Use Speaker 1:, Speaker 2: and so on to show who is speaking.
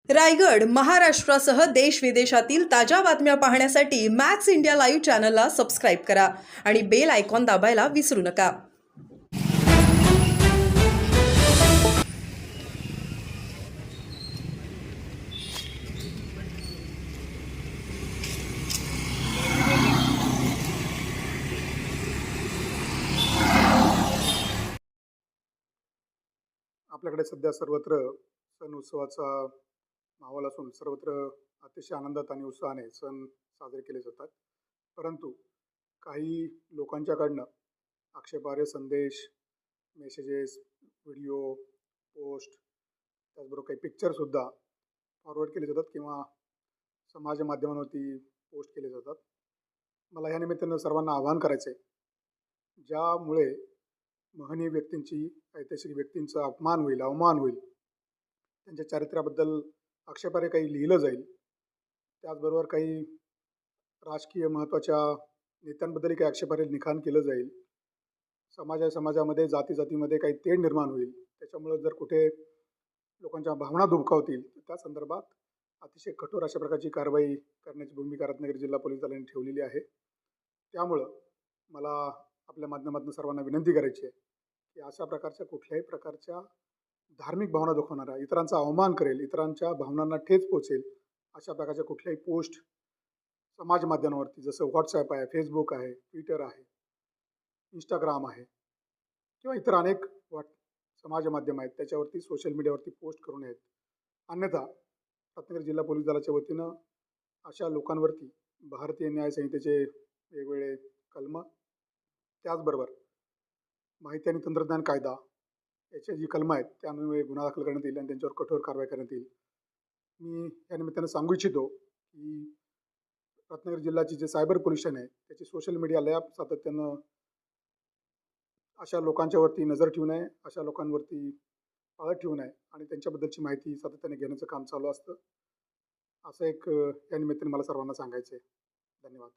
Speaker 1: रायगड, महाराष्ट्रासह देश विदेशातील ताज्या बातम्या पाहण्यासाठी मॅक्स इंडिया लाईव्ह चॅनलला सबस्क्राईब करा आणि बेल आयकॉन दाबायला विसरू नका.
Speaker 2: आपल्याकडे सध्या सर्वत्र सण उत्सवाचा माहोल असून सर्वत्र अतिशय आनंदात आणि उत्साहाने सण साजरे केले जातात. परंतु काही लोकांच्याकडनं आक्षेपार्ह संदेश, मेसेजेस, व्हिडिओ, पोस्ट, त्याचबरोबर काही पिक्चरसुद्धा फॉरवर्ड केले जातात किंवा समाज माध्यमांवरती पोस्ट केले जातात. मला ह्या निमित्तानं सर्वांना आवाहन करायचं आहे, ज्यामुळे महनीय व्यक्तींची, ऐतिहासिक व्यक्तींचा अपमान होईल, अवमान होईल, त्यांच्या चारित्र्याबद्दल आक्षेपार्ह काही लिहिलं जाईल, त्याचबरोबर काही राजकीय महत्त्वाच्या नेत्यांबद्दलही काही आक्षेपार्ह लिखाण केलं जाईल, समाजामध्ये जातीमध्ये काही तेढ निर्माण होईल. त्याच्यामुळं जर कुठे लोकांच्या भावना दुभकावतील तर त्या संदर्भात अतिशय कठोर अशा प्रकारची कारवाई करण्याची भूमिका रत्नागिरी जिल्हा पोलीस दलाने ठेवलेली आहे. त्यामुळं मला आपल्या माध्यमातून सर्वांना विनंती करायची आहे की अशा प्रकारच्या कुठल्याही प्रकारच्या धार्मिक भावना दुखवणारा, इतरांचा अवमान करेल, इतरांच्या भावनांना ठेच पोचेल अशा प्रकारच्या कुठल्याही पोस्ट समाज माध्यमांवरती, जसं व्हॉट्सॲप आहे, फेसबुक आहे, ट्विटर आहे, इंस्टाग्राम आहे किंवा इतर अनेक समाज माध्यम आहेत, त्याच्यावरती सोशल मीडियावरती पोस्ट करू नयेत. अन्यथा रत्नागिरी जिल्हा पोलीस दलाच्या वतीनं अशा लोकांवरती भारतीय न्याय संहितेचे वेगवेगळे कलम, त्याचबरोबर माहिती आणि तंत्रज्ञान कायदा याच्या जी कलमं आहेत त्यान्वये गुन्हा दाखल करण्यात येईल आणि त्यांच्यावर कठोर कारवाई करण्यात येईल. मी या निमित्तानं सांगू इच्छितो की रत्नागिरी जिल्ह्याची जे सायबर पोलीस स्टेशन आहे त्याची सोशल मीडिया लॅब सातत्यानं अशा लोकांच्यावरती नजर ठेवू नये, अशा लोकांवरती पाळत ठेवू नये आणि त्यांच्याबद्दलची माहिती सातत्याने घेण्याचं काम चालू असतं. असं एक या निमित्ताने मला सर्वांना सांगायचं आहे. धन्यवाद.